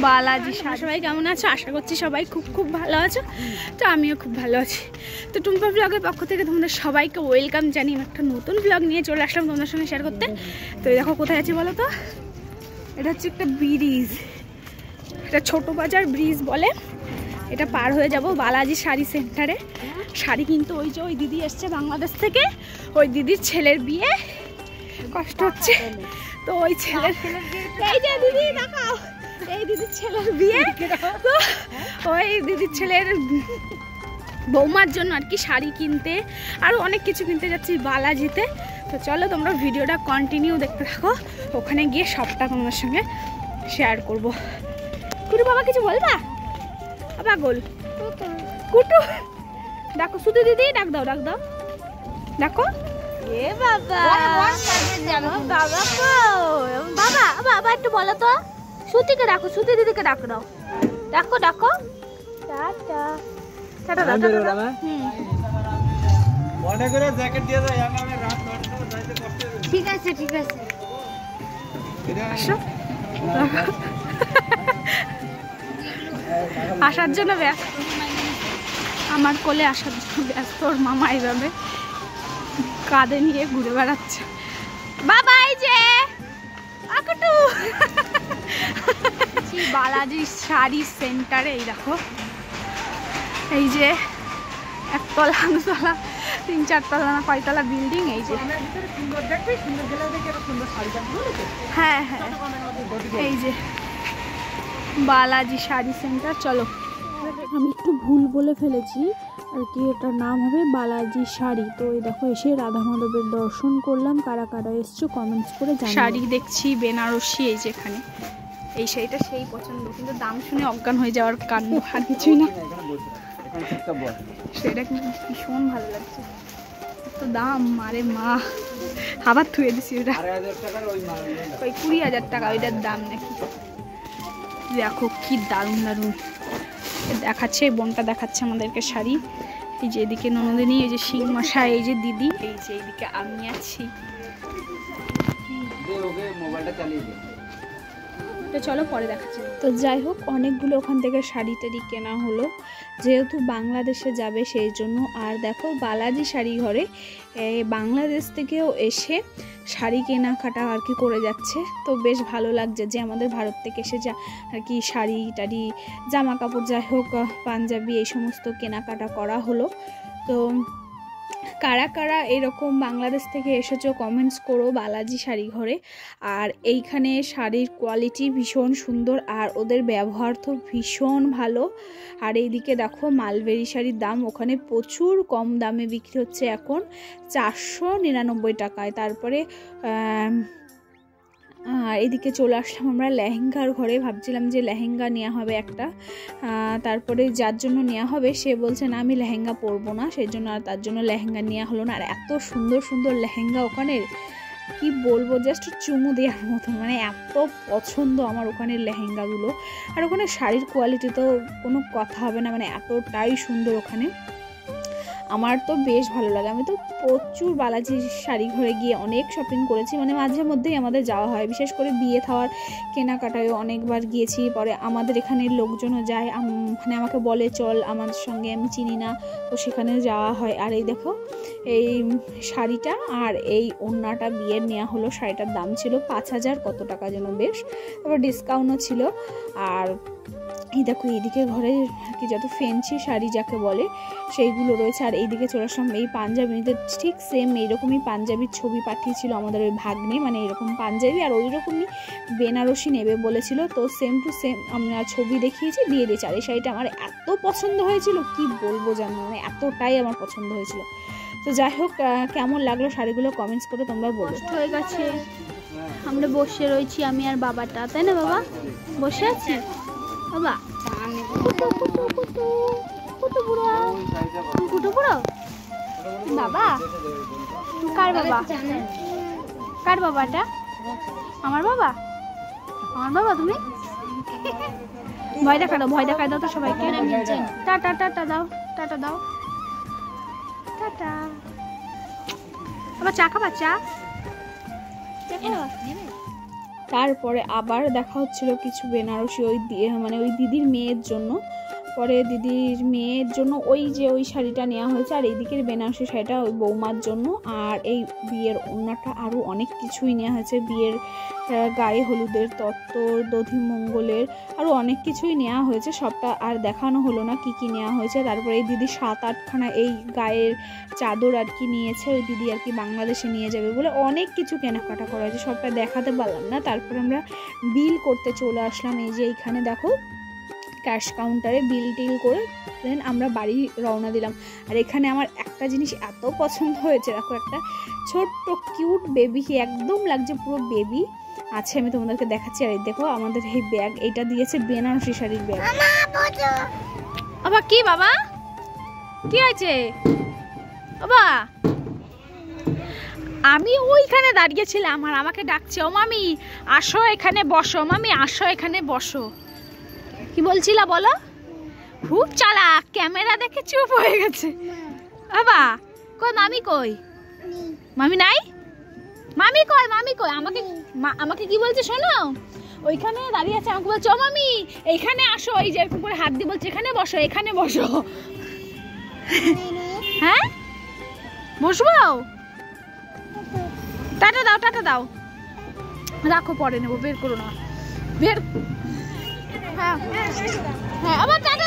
বালাজি শাড়ি। সবাই কেমন আছো? আশা করছি সবাই খুব খুব ভালো আছো। তো আমিও খুব ভালো আছি। তো টুম্পা ব্লগের পক্ষ থেকে তোমাদের সবাইকে ওয়েলকাম জানিয়ে একটা নতুন ব্লগ নিয়ে চলে আসলাম তোমাদের সঙ্গে শেয়ার করতে। তো দেখো কোথায় আছি বলো তো, এটা হচ্ছে একটা ব্রিজ, এটা ছোট বাজার ব্রিজ বলে। এটা পার হয়ে যাব বালাজি শাড়ি সেন্টারে। শাড়ি কিন্তু ওই যে ওই দিদি এসছে বাংলাদেশ থেকে, ওই দিদির ছেলের বিয়ে, কষ্ট হচ্ছে তো ওই ছেলের, এই যে দিদি দেখাও, এই দিদির ছেলের বিয়ে, তো ওই দিদির ছেলের বৌমার জন্য আর কি শাড়ি কিনতে আরও অনেক কিছু কিনতে যাচ্ছি বালাজিতে। তো চলো তোমরা ভিডিওটা কন্টিনিউ দেখতে থাকো, ওখানে গিয়ে সবটা তোমাদের সঙ্গে শেয়ার করবো। কুটু বাবা কিছু বলবা? বাবা গোল কুটু ডাকো, শুধু দিদি ডাক দাও, ডাক দাও, ডাকো। এ বাবা বাবা বাবা বাবা একটু বলো তো, সুতিকে ডাকো, সুতি দিদিকে ডাকো, দাও ডাকো ডাকো। টাটা টাটা দাও, টাটা দাও। মনে করে জ্যাকেট দিয়ে দাও, আমি রাত 9টায় যাইতে কষ্ট হবে। ঠিক আছে ঠিক আছে, আসো। আসার জন্য ব্যস্ত, আমার কোলে আসার জন্য ব্যস্ত। ওর মামা এইভাবে কাঁধে নিয়ে ঘুরে বেড়াচ্ছে। বাবা এই যে আকটু বালাজি শাড়ি সেন্টারে এই দেখো, এই যে একতলা দুতলা 3-4 তলা না কয়তলা বিল্ডিং। এই যে হ্যাঁ হ্যাঁ, এই যে বালাজি শাড়ি সেন্টার। চলো, আমি একটু ভুল বলে ফেলেছি আর কি, এটার নাম হবে বালাজি শাড়ি। তো এই দেখো এসে রাধা মাধবের দর্শন করলাম। কারা কারা এসছো কমেন্টস করে জানাও। শাড়ি দেখছি বেনারসি, এই যে এখানে এই শাড়িটা সেই পছন্দ, কিন্তু দাম শুনে অজ্ঞান হয়ে যাওয়ার কারণ আর কিছুই না। সেটা কিন্তু ভীষণ ভালো লাগছে, তো দাম মারে মা, আবার থুয়ে দিছি ওটা ওই 20,000 টাকা ওইটার দাম নাকি। দেখো কি দারুণ দারুণ দেখাচ্ছে, বোনটা দেখাচ্ছে আমাদেরকে শাড়ি। এই যে এদিকে ননদিনী, এই যে শিং মশাই, এই যে দিদি, এই যে এইদিকে আমি আছি। তো চলো পরে দেখাচ্ছি। তো যাই হোক, অনেকগুলো ওখান থেকে শাড়ি টাড়ি কেনা হলো, যেহেতু বাংলাদেশে যাবে সেই জন্য। আর দেখো বালাজি শাড়ি ঘরে বাংলাদেশ থেকেও এসে শাড়ি কেনাকাটা আর কি করে যাচ্ছে। তো বেশ ভালো লাগছে যে আমাদের ভারত থেকে এসে যা আর কি শাড়ি টাড়ি জামা কাপড় যাই হোক পাঞ্জাবি এই সমস্ত কেনাকাটা করা হলো। তো কারা কারা এরকম বাংলাদেশ থেকে এসেছো কমেন্টস করো বালাজি শাড়ি ঘরে। আর এইখানে শাড়ির কোয়ালিটি ভীষণ সুন্দর আর ওদের ব্যবহার তো ভীষণ ভালো। আর এইদিকে দেখো মালবেরি শাড়ির দাম ওখানে প্রচুর কম দামে বিক্রি হচ্ছে এখন 499 টাকায়। তারপরে এদিকে চলে আসলাম আমরা লেহেঙ্গার ঘরে। ভাবছিলাম যে লেহেঙ্গা নেওয়া হবে একটা, তারপরে যার জন্য নেওয়া হবে সে বলছে না আমি লেহেঙ্গা পরবো না, সেই জন্য আর তার জন্য লেহেঙ্গা নেওয়া হলো না। আর এত সুন্দর সুন্দর লেহেঙ্গা ওখানের, কি বলবো, জাস্ট চুমু দেওয়ার মতো, মানে এত পছন্দ আমার ওখানের লেহেঙ্গাগুলো। আর ওখানে শাড়ির কোয়ালিটি তো কোনো কথা হবে না, মানে এতটাই সুন্দর ওখানে, আমার তো বেশ ভালো লাগে। আমি তো প্রচুর বালাজি শাড়ি ঘরে গিয়ে অনেক শপিং করেছি, মানে মাঝে মধ্যেই আমাদের যাওয়া হয়, বিশেষ করে বিয়ে থাওয়ার কেনাকাটায় অনেকবার গিয়েছি। পরে আমাদের এখানের লোকজনও যায়, মানে আমাকে বলে চল আমাদের সঙ্গে, আমি চিনি না, তো সেখানে যাওয়া হয়। আর এই দেখো এই শাড়িটা আর এই ওড়নাটা বিয়ের নেওয়া হলো, শাড়িটার দাম ছিল 5,000 কত টাকা যেন, বেশ তারপর ডিসকাউন্টও ছিল। আর এই দেখো এইদিকে ঘরে আর কি যত ফ্যান্সি শাড়ি যাকে বলে সেইগুলো রয়েছে। আর এইদিকে চলে আসলাম এই পাঞ্জাবিদের, ঠিক সেম এইরকমই পাঞ্জাবির ছবি পাঠিয়েছিল আমাদের ওই ভাগ্নে, মানে এরকম পাঞ্জাবি আর ওই রকমই বেনারসি নেবে বলেছিল। তো সেম টু সেম আমরা ছবি দেখিয়েছি, দিয়ে দিয়েছি। আর এই শাড়িটা আমার এত পছন্দ হয়েছিল কি বলবো জানো, মানে এতটাই আমার পছন্দ হয়েছিল। তো যাই হোক, কেমন লাগলো শাড়িগুলো কমেন্টস করে তোমরা বলো। হয়ে গেছে, আমরা বসে রয়েছি আমি আর বাবাটা, তাই না বাবা? বসে আছি বাবা, বাবা কার বাবা, কার বাবাটা? আমার বাবা, আমার বাবা। তুমি ভয় দেখা দাও, ভয় দেখায় দাও তো সবাইকে। টাটা টাটা দাও, টাটা দাও, টাটা। আবার চা খাবা? চা তারপরে আবার দেখা হচ্ছিল কিছু বেনারসি ওই মানে ওই দিদির মেয়ের জন্য। পরে দিদির মেয়ের জন্য ওই যে ওই শাড়িটা নেওয়া হয়েছে, আর এই দিকের বেনারসি শাড়িটা ওই বৌমার জন্য। আর এই বিয়ের ওড়নাটা আরও অনেক কিছুই নেওয়া হয়েছে, বিয়ের গায়ে হলুদের তত্ত্ব, দধিমঙ্গলের আরও অনেক কিছুই নেওয়া হয়েছে। সবটা আর দেখানো হলো না কি কি নেওয়া হয়েছে। তারপরে এই দিদি 7-8খানা এই গায়ের চাদর আর কি নিয়েছে, ওই দিদি আর কি বাংলাদেশে নিয়ে যাবে বলে অনেক কিছু কেনাকাটা করা হয়েছে, সবটা দেখাতে পারলাম না। তারপরে আমরা বিল করতে চলে আসলাম। এই যে এইখানে দেখো ক্যাশ কাউন্টারে বিল টিল করে দেন আমরা বাড়ি রওনা দিলাম। আর এখানে আমার একটা জিনিস এত পছন্দ হয়েছে, দেখো একটা ছোট্ট কিউট বেবি, একদম লাগছে পুরো বেবি আছে, আমি তোমাদেরকে দেখাচ্ছি। আর এই দেখো আমাদের এই ব্যাগ, এটা দিয়েছে বেনারসি শাড়ির ব্যাগ। বাবা কি বাবা কি হয়েছে বাবা? আমি ওইখানে দাঁড়িয়েছিলাম আর আমাকে ডাকছে, ও মামি আসো এখানে বসো, মামি আসো এখানে বসো। কি বলছিলা বলো? খুব চালাক, ক্যামেরা দেখে চুপ হয়ে গেছে। বাবা কই মামি কই? মামি নাই? মামি কই? মামি কই? আমাকে কি বলছে শোনো, ওইখানে দাঁড়িয়ে আছে, আমাকে বলছে ও মামি এইখানে আসো, এই যে এরকম করে হাত দিয়ে বলছে এখানে বসো এখানে বসো। হ্যাঁ বসবো? টাটা দাও টাটা দাও, রাখো পরে নেবো, বের করো না, বের। হ্যাঁ হ্যাঁ আবার টাটা